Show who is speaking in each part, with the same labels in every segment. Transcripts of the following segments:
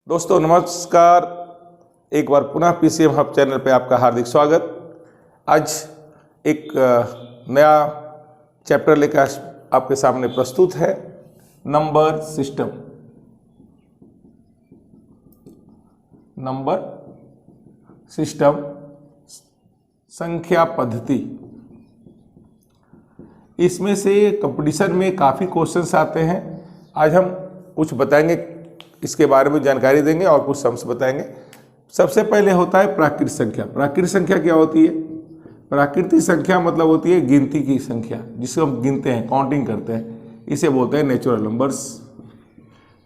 Speaker 1: दोस्तों नमस्कार। एक बार पुनः पीसीएम हब चैनल पे आपका हार्दिक स्वागत। आज एक नया चैप्टर लेकर आपके सामने प्रस्तुत है, नंबर सिस्टम। नंबर सिस्टम, संख्या पद्धति। इसमें से कंपटीशन में काफ़ी क्वेश्चंस आते हैं। आज हम कुछ बताएंगे, इसके बारे में जानकारी देंगे और कुछ सम्स बताएंगे। सबसे पहले होता है प्राकृत संख्या। प्राकृत संख्या क्या होती है? प्राकृतिक संख्या मतलब होती है गिनती की संख्या, जिसको हम गिनते हैं, काउंटिंग करते हैं। इसे बोलते हैं नेचुरल नंबर्स।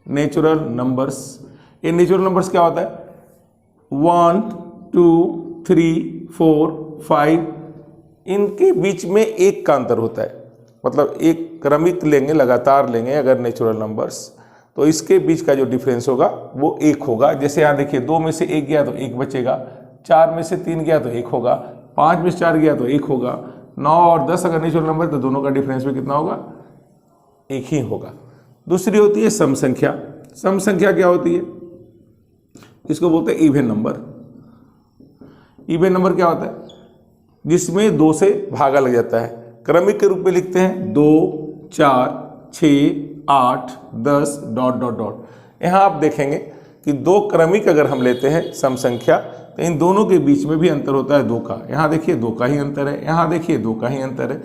Speaker 1: नेचुरल नंबर्स, ये नेचुरल नंबर्स क्या होता है? 1, 2, 3, 4, 5, इनके बीच में एक का अंतर होता है। मतलब एक क्रमिक लेंगे, लगातार लेंगे अगर नेचुरल नंबर्स, तो इसके बीच का जो डिफरेंस होगा वो एक होगा। जैसे यहाँ देखिए, 2 में से 1 गया तो 1 बचेगा, 4 में से 3 गया तो 1 होगा, 5 में से 4 गया तो 1 होगा, 9 और 10 अगर नेचुरल नंबर तो दोनों का डिफरेंस भी कितना होगा? 1 ही होगा। दूसरी होती है सम संख्या। सम संख्या क्या होती है? इसको बोलते हैं इवन नंबर। इवन नंबर क्या होता है? जिसमें 2 से भागा लग जाता है। क्रमिक के रूप में लिखते हैं 2, 4, 6, 8, 10 ... यहाँ आप देखेंगे कि 2 क्रमिक अगर हम लेते हैं सम संख्या, तो इन दोनों के बीच में भी अंतर होता है 2 का। यहाँ देखिए 2 का ही अंतर है, यहाँ देखिए 2 का ही अंतर है।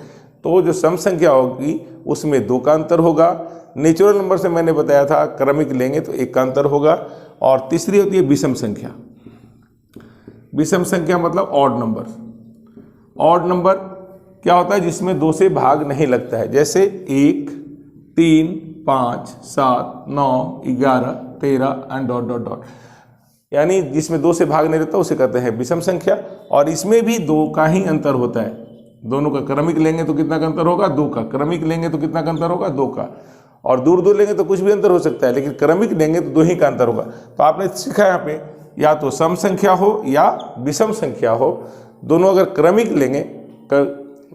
Speaker 1: तो जो सम संख्या होगी उसमें 2 का अंतर होगा। नेचुरल नंबर से मैंने बताया था क्रमिक लेंगे तो 1 का अंतर होगा। और तीसरी होती है विषम संख्या। विषम संख्या मतलब ऑड नंबर। ऑड नंबर क्या होता है? जिसमें 2 से भाग नहीं लगता है। जैसे 1, 3, 5, 7, 9, 11, 13 एंड ... यानी जिसमें 2 से भाग नहीं रहता उसे कहते हैं विषम संख्या। और इसमें भी 2 का ही अंतर होता है। दोनों का क्रमिक लेंगे तो कितना का अंतर होगा? 2 का। क्रमिक लेंगे तो कितना का अंतर होगा? 2 का। और दूर दूर लेंगे तो कुछ भी अंतर हो सकता है, लेकिन क्रमिक लेंगे तो 2 ही का अंतर होगा। तो आपने सीखा यहाँ पे, या तो सम संख्या हो या विषम संख्या हो, दोनों अगर क्रमिक लेंगे,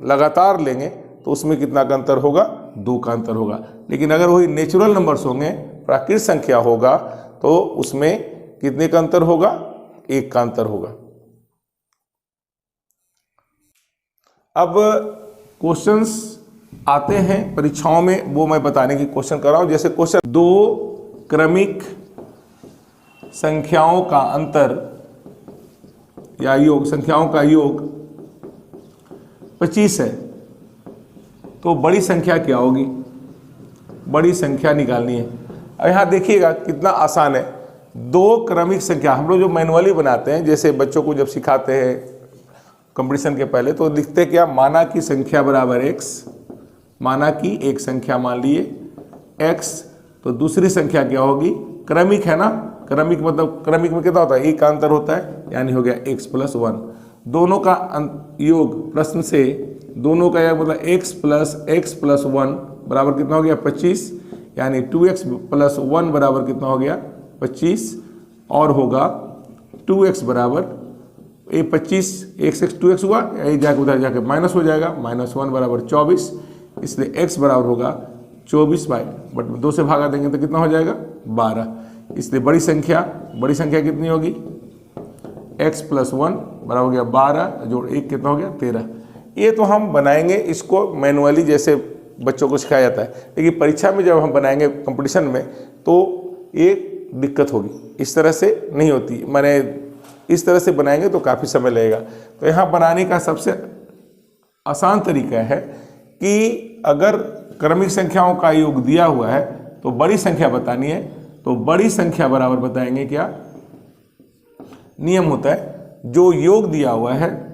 Speaker 1: लगातार लेंगे, तो उसमें कितना का अंतर होगा? 2 का अंतर होगा। लेकिन अगर वही नेचुरल नंबर्स होंगे, प्राकृतिक संख्या होगा, तो उसमें कितने का अंतर होगा? 1 का अंतर होगा। अब क्वेश्चंस आते हैं परीक्षाओं में, वो मैं बताने की क्वेश्चन कर रहा हूं। जैसे क्वेश्चन, 2 क्रमिक संख्याओं का अंतर या योग, संख्याओं का योग 25 है, तो बड़ी संख्या क्या होगी? बड़ी संख्या निकालनी है। अब यहाँ देखिएगा कितना आसान है। 2 क्रमिक संख्या हम लोग जो मैनुअली बनाते हैं, जैसे बच्चों को जब सिखाते हैं कंपटीशन के पहले, तो लिखते क्या? माना की संख्या बराबर x। माना की एक संख्या मान लिए x, तो दूसरी संख्या क्या होगी? क्रमिक है ना। क्रमिक मतलब क्रमिक में कितना होता है? 1 का अंतर होता है, यानी हो गया x + 1। दोनों का योग, प्रश्न से दोनों का योग मतलब x + 1 बराबर कितना हो गया? 25। यानी 2x + 1 बराबर कितना हो गया? 25। और होगा 2x बराबर, ये 25 x 2x हुआ, यही जाकर उधर जाकर माइनस हो जाएगा, -1 बराबर 24। इसलिए x बराबर होगा 24 बट 2 से भागा देंगे तो कितना हो जाएगा? 12। इसलिए बड़ी संख्या कितनी होगी? x + 1 बराबर हो गया 12 जोड़ 1 कितना हो गया? 13। ये तो हम बनाएंगे इसको मैनुअली, जैसे बच्चों को सिखाया जाता है। लेकिन परीक्षा में जब हम बनाएंगे कंपटीशन में, तो ये दिक्कत होगी। इस तरह से नहीं होती, मैंने इस तरह से बनाएंगे तो काफ़ी समय लगेगा। तो यहाँ बनाने का सबसे आसान तरीका है कि अगर क्रमिक संख्याओं का योग दिया हुआ है तो बड़ी संख्या बतानी है, तो बड़ी संख्या बराबर बताएंगे क्या? नियम होता है, जो योग दिया हुआ है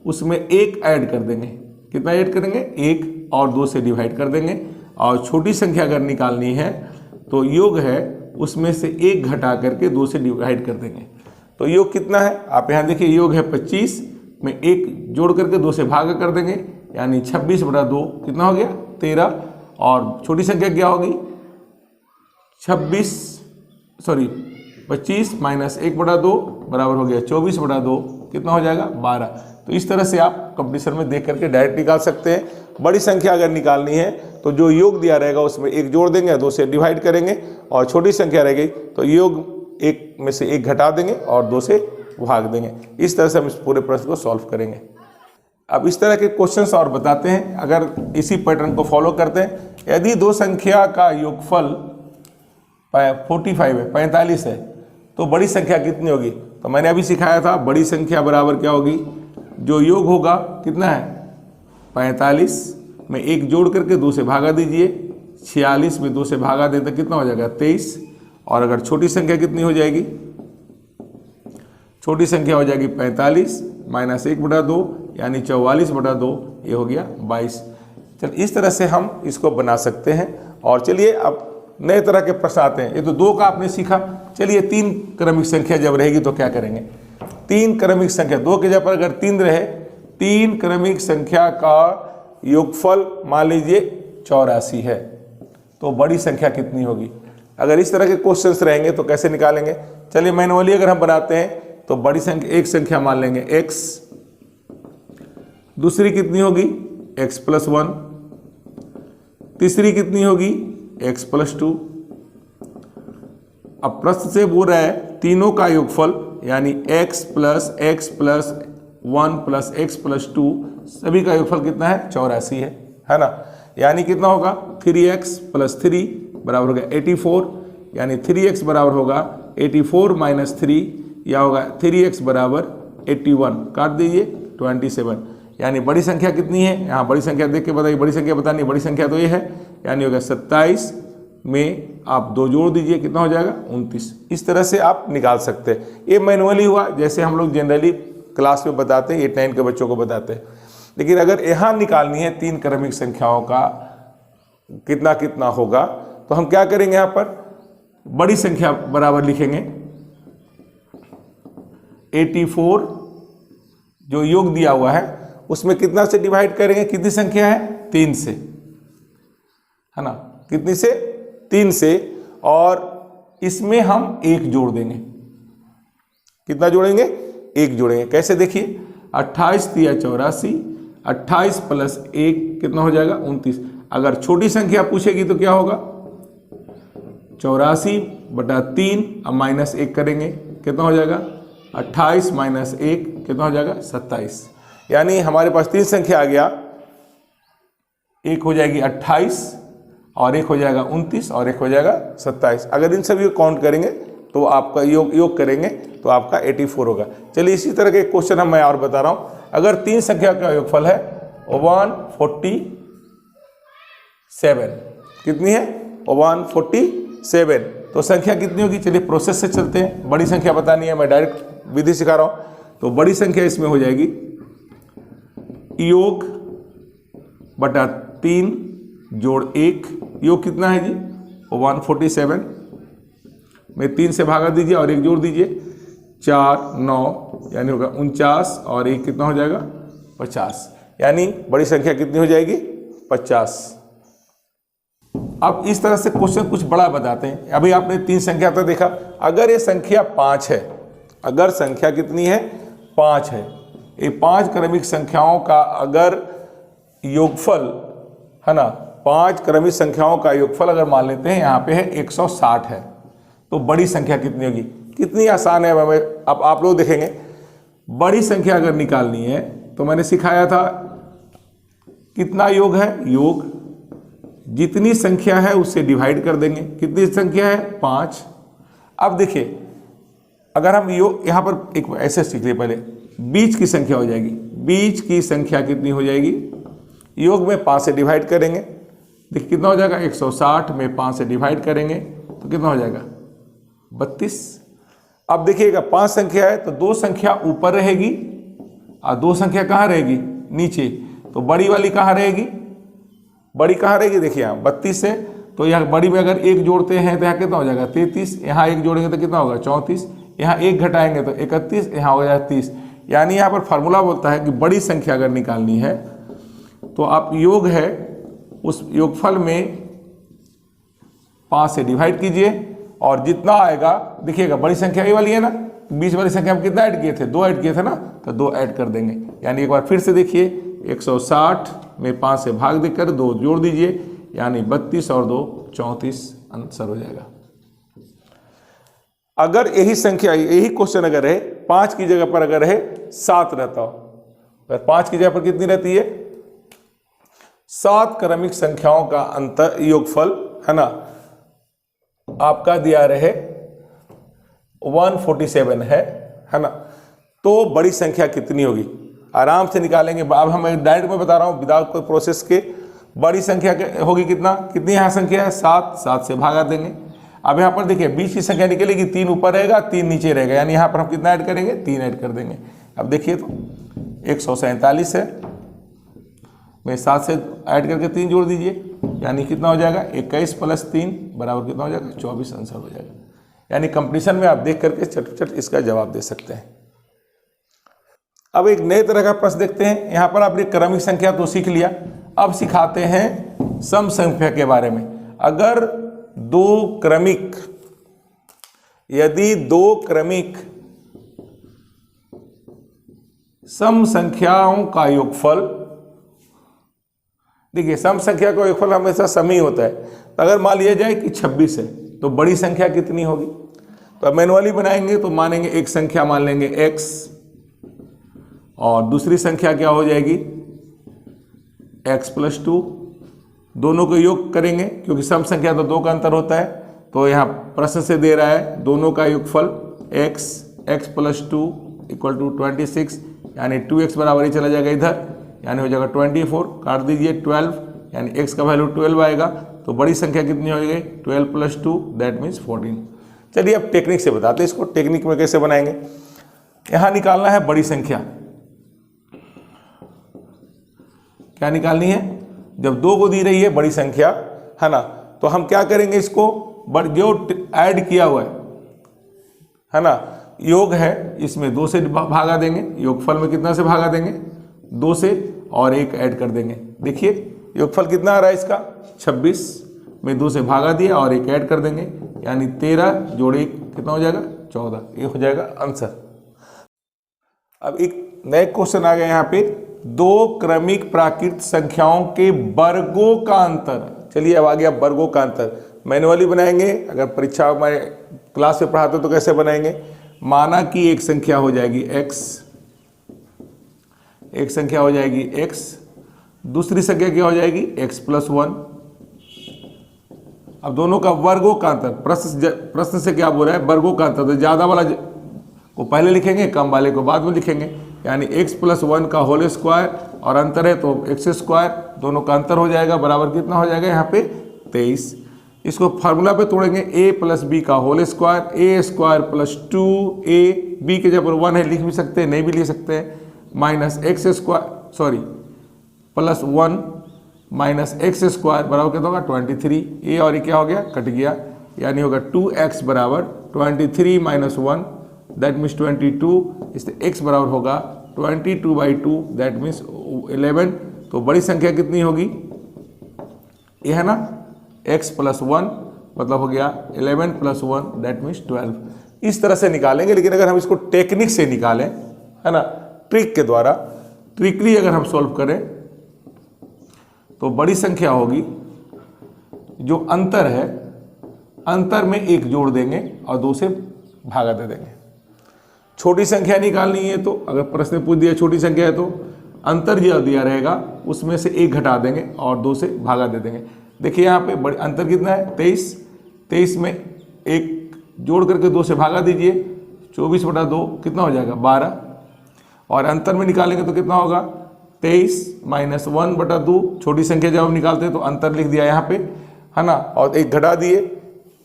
Speaker 1: उसमें 1 ऐड कर देंगे। कितना ऐड करेंगे? 1, और 2 से डिवाइड कर देंगे। और छोटी संख्या अगर निकालनी है तो योग है उसमें से 1 घटा करके 2 से डिवाइड कर देंगे। तो योग कितना है? आप यहाँ देखिए, योग है 25 में 1 जोड़ करके 2 से भाग कर देंगे, यानी 26/2 कितना हो गया? 13। और छोटी संख्या क्या होगी? 25 - 1/2 बराबर हो गया 24/2, कितना हो जाएगा? 12। तो इस तरह से आप कंपटीशन में देख करके डायरेक्ट निकाल सकते हैं। बड़ी संख्या अगर निकालनी है तो जो योग दिया रहेगा उसमें 1 जोड़ देंगे, 2 से डिवाइड करेंगे, और छोटी संख्या रह गई तो योग एक में से एक घटा देंगे और 2 से भाग देंगे। इस तरह से हम इस पूरे प्रश्न को सॉल्व करेंगे। अब इस तरह के क्वेश्चंस और बताते हैं, अगर इसी पैटर्न को फॉलो करते हैं। यदि दो संख्या का योगफल 45 है, 45 है, तो बड़ी संख्या कितनी होगी? तो मैंने अभी सिखाया था बड़ी संख्या बराबर क्या होगी, जो योग होगा कितना है 45 में 1 जोड़ करके 2 से भागा दीजिए, 46 में 2 से भागा दें तो कितना हो जाएगा 23। और अगर छोटी संख्या कितनी हो जाएगी, छोटी संख्या हो जाएगी 45 माइनस 1/2 यानी 44/2, ये हो गया 22। चल इस तरह से हम इसको बना सकते हैं। और चलिए अब नए तरह के प्रश्न आते हैं। ये तो 2 का आपने सीखा, चलिए 3 क्रमिक संख्या जब रहेगी तो क्या करेंगे। 3 क्रमिक संख्या, 2 के जगह पर अगर 3 रहे, 3 क्रमिक संख्या का योगफल मान लीजिए 84 है, तो बड़ी संख्या कितनी होगी। अगर इस तरह के क्वेश्चंस रहेंगे तो कैसे निकालेंगे। चलिए मैनुअली अगर हम बनाते हैं तो बड़ी संख्या एक संख्या मान लेंगे x, दूसरी कितनी होगी x+1, तीसरी कितनी होगी x+2। अब प्रश्न से बोल रहा है तीनों का योगफल यानी x + x+1 + x+2 सभी का योगफल कितना है 84 है ना। यानी कितना होगा 3x + 3 बराबर होगा 84, यानी 3x बराबर होगा 84 - 3 या होगा 3x बराबर 81, काट दीजिए 27। यानी बड़ी संख्या कितनी है, यहाँ बड़ी संख्या देख के बताइए, बड़ी संख्या बतानी, बड़ी संख्या तो ये है, यानी होगा 27 में आप 2 जोड़ दीजिए कितना हो जाएगा 29। इस तरह से आप निकाल सकते हैं। ये मैनुअली हुआ, जैसे हम लोग जनरली क्लास में बताते हैं, 8-9 के बच्चों को बताते हैं। लेकिन अगर यहाँ निकालनी है 3 क्रमिक संख्याओं का कितना कितना होगा, तो हम क्या करेंगे, यहाँ पर बड़ी संख्या बराबर लिखेंगे 84, जो योग दिया हुआ है उसमें कितना से डिवाइड करेंगे, कितनी संख्या है 3 से, है ना, कितनी से 3 से, और इसमें हम 1 जोड़ देंगे। कितना जोड़ेंगे 1 जोड़ेंगे। कैसे देखिए 28 × 3 = 84, 28 + 1 कितना हो जाएगा 29। अगर छोटी संख्या पूछेगी तो क्या होगा 84/3, अब -1 करेंगे कितना हो जाएगा 28 - 1 कितना हो जाएगा 27। यानी हमारे पास 3 संख्या आ गया, एक हो जाएगी 28 और एक हो जाएगा 29 और एक हो जाएगा 27। अगर इन सभी को काउंट करेंगे तो आपका योग करेंगे तो आपका 84 होगा। चलिए इसी तरह के क्वेश्चन मैं और बता रहा हूँ। अगर 3 संख्या का योगफल है 147, कितनी है 147, तो संख्या कितनी होगी। चलिए प्रोसेस से चलते हैं, बड़ी संख्या बतानी है, मैं डायरेक्ट विधि सिखा रहा हूँ। तो बड़ी संख्या इसमें हो जाएगी योग बटा 3 जोड़ 1, योग कितना है जी 147 में 3 से भागा दीजिए और 1 जोड़ दीजिए, 4 9 यानी होगा 49 और 1 कितना हो जाएगा 50। यानी बड़ी संख्या कितनी हो जाएगी 50। अब इस तरह से क्वेश्चन कुछ बड़ा बताते हैं। अभी आपने 3 संख्या तो देखा, अगर ये संख्या 5 है, अगर संख्या कितनी है 5 है, ये 5 क्रमिक संख्याओं का अगर योगफल है ना, 5 क्रमिक संख्याओं का योगफल अगर मान लेते हैं यहाँ पे है 160 है, तो बड़ी संख्या कितनी होगी। कितनी आसान है। अब आप लोग देखेंगे बड़ी संख्या अगर निकालनी है तो मैंने सिखाया था कितना योग है, योग जितनी संख्या है उससे डिवाइड कर देंगे। कितनी संख्या है 5। अब देखिए अगर हम योग यहाँ पर एक ऐसे सीख लिए, पहले बीच की संख्या हो जाएगी, बीच की संख्या कितनी हो जाएगी, योग में 5 से डिवाइड करेंगे, देखिए कितना हो जाएगा 160 में 5 से डिवाइड करेंगे तो कितना हो जाएगा 32। अब देखिएगा 5 संख्या है तो 2 संख्या ऊपर रहेगी और 2 संख्या कहाँ रहेगी नीचे, तो बड़ी वाली कहाँ रहेगी, बड़ी कहाँ रहेगी, देखिए यहाँ 32 है तो यहाँ बड़ी में अगर 1 जोड़ते हैं तो यहाँ कितना हो जाएगा 33, यहाँ 1 जोड़ेंगे तो कितना होगा 34, यहाँ 1 घटाएंगे तो 31, यहाँ हो जाएगा 30। यानी यहाँ पर फार्मूला बोलता है कि बड़ी संख्या अगर निकालनी है तो आप योग है उस योगफल में 5 से डिवाइड कीजिए और जितना आएगा देखिएगा, बड़ी संख्या ये वाली है ना, बीच वाली संख्या हम कितना ऐड किए थे 2 ऐड किए थे ना, तो 2 ऐड कर देंगे। यानी एक बार फिर से देखिए 160 में 5 से भाग देकर 2 जोड़ दीजिए, यानी 32 और 2 34 आंसर हो जाएगा। अगर यही संख्या, यही क्वेश्चन अगर है 5 की जगह पर अगर है 7 रहता हो, अगर 5 की जगह पर कितनी रहती है, 7 क्रमिक संख्याओं का अंतर योगफल है ना, आपका दिया रहे 147 है ना, तो बड़ी संख्या कितनी होगी आराम से निकालेंगे। अब हम डायरेक्ट में बता रहा हूं विदाउट कोई प्रोसेस के। बड़ी संख्या होगी कितनी यहाँ संख्या है 7, 7 से भागा देंगे। अब यहाँ पर देखिए बीच की संख्या निकलेगी, 3 ऊपर रहेगा 3 नीचे रहेगा, यानी यहाँ पर हम कितना ऐड करेंगे 3 ऐड कर देंगे। अब देखिए तो 147 है, मैं 7 से ऐड करके 3 जोड़ दीजिए, यानी कितना हो जाएगा 21 + 3 बराबर कितना हो जाएगा 24 आंसर हो जाएगा। यानी कंपटीशन में आप देख करके चट इसका जवाब दे सकते हैं। अब एक नए तरह का प्रश्न देखते हैं। यहाँ पर आपने क्रमिक संख्या तो सीख लिया, अब सिखाते हैं सम संख्या के बारे में। अगर यदि दो क्रमिक सम संख्याओं का योगफल, देखिए सम संख्या का योगफल हमेशा सम ही होता है, तो अगर मान लिया जाए कि 26 है तो बड़ी संख्या कितनी होगी। तो अब मैनुअली बनाएंगे तो मानेंगे एक संख्या मान लेंगे x और दूसरी संख्या क्या हो जाएगी x + 2, दोनों को योग करेंगे क्योंकि सम संख्या तो 2 का अंतर होता है। तो यहाँ प्रश्न से दे रहा है दोनों का योगफल x + 2 = 26, यानी 2x बराबर ही चला जाएगा इधर, यानी हो जाएगा 24, काट दीजिए 12, यानी x का वैल्यू 12 आएगा। तो बड़ी संख्या कितनी हो गई 12 + 2 दैट मीन्स 14। चलिए अब टेक्निक से बताते हैं इसको, टेक्निक में कैसे बनाएंगे। यहाँ निकालना है बड़ी संख्या, क्या निकालनी है, जब 2 को दी रही है बड़ी संख्या है ना, तो हम क्या करेंगे इसको जो ऐड किया हुआ है ना, योग है, इसमें 2 से भागा देंगे, योगफल में कितना से भागा देंगे 2 से, और 1 ऐड कर देंगे। देखिए योगफल कितना आ रहा है इसका 26 में 2 से भागा दिया और 1 ऐड कर देंगे, यानी 13 जोड़ 1 कितना हो जाएगा 14, ये हो जाएगा आंसर। अब एक नए क्वेश्चन आ गया यहाँ पे, 2 क्रमिक प्राकृत संख्याओं के वर्गों का अंतर। चलिए अब आ गया वर्गों का अंतर, मैनुअली बनाएंगे। अगर परीक्षा में क्लास में पढ़ाते तो कैसे बनाएंगे, माना कि एक संख्या हो जाएगी x, एक संख्या हो जाएगी x, दूसरी संख्या क्या हो जाएगी x + 1। अब दोनों का वर्गों का अंतर, प्रश्न से क्या बोल रहा है वर्गों का अंतर, तो ज़्यादा वाला को पहले लिखेंगे, कम वाले को बाद में लिखेंगे, यानी x + 1 का होल स्क्वायर और अंतर है तो x², दोनों का अंतर हो जाएगा बराबर कितना हो जाएगा यहाँ पे 23। इसको फार्मूला पे तोड़ेंगे, a + b का whole square, a² + 2a, b के जब 1 है लिख भी सकते हैं, नहीं भी लिख सकते हैं, -x² बराबर कितना होगा 23। ये और ये क्या हो गया कट गया, यानी होगा 2x बराबर 23 - 1 दैट मीन्स 22, इससे x बराबर होगा 22/2 दैट मीन्स 11। तो बड़ी संख्या कितनी होगी, ये है ना x + 1 मतलब हो गया 11 + 1 दैट मीन्स 12। इस तरह से निकालेंगे, लेकिन अगर हम इसको टेक्निक से निकालें है ना, ट्रिक के द्वारा ट्रिकली अगर हम सॉल्व करें तो बड़ी संख्या होगी, जो अंतर है अंतर में 1 जोड़ देंगे और 2 से भागा दे देंगे। छोटी संख्या निकालनी है तो अगर प्रश्न पूछ दिया छोटी संख्या है तो अंतर जो दिया रहेगा उसमें से 1 घटा देंगे और 2 से भागा दे देंगे। देखिए यहाँ पे बड़ी अंतर कितना है 23 में 1 जोड़ करके 2 से भागा दीजिए, 24/2 कितना हो जाएगा 12, और अंतर में निकालेंगे तो कितना होगा 23 - 1/2। छोटी संख्या जब हम निकालते हैं तो अंतर लिख दिया यहाँ पे है ना, और 1 घटा दिए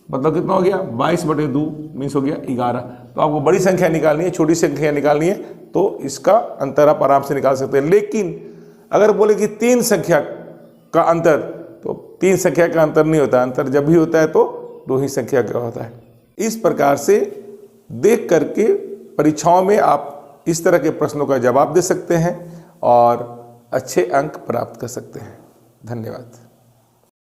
Speaker 1: मतलब कितना हो गया 22/2 मीन्स हो गया 11। तो आपको बड़ी संख्या निकालनी है, छोटी संख्या निकालनी है तो इसका अंतर आप आराम से निकाल सकते हैं। लेकिन अगर बोले कि 3 संख्या का अंतर, तो 3 संख्या का अंतर नहीं होता, अंतर जब भी होता है तो 2 ही संख्या का होता है। इस प्रकार से देख करके परीक्षाओं में आप इस तरह के प्रश्नों का जवाब दे सकते हैं और अच्छे अंक प्राप्त कर सकते हैं। धन्यवाद।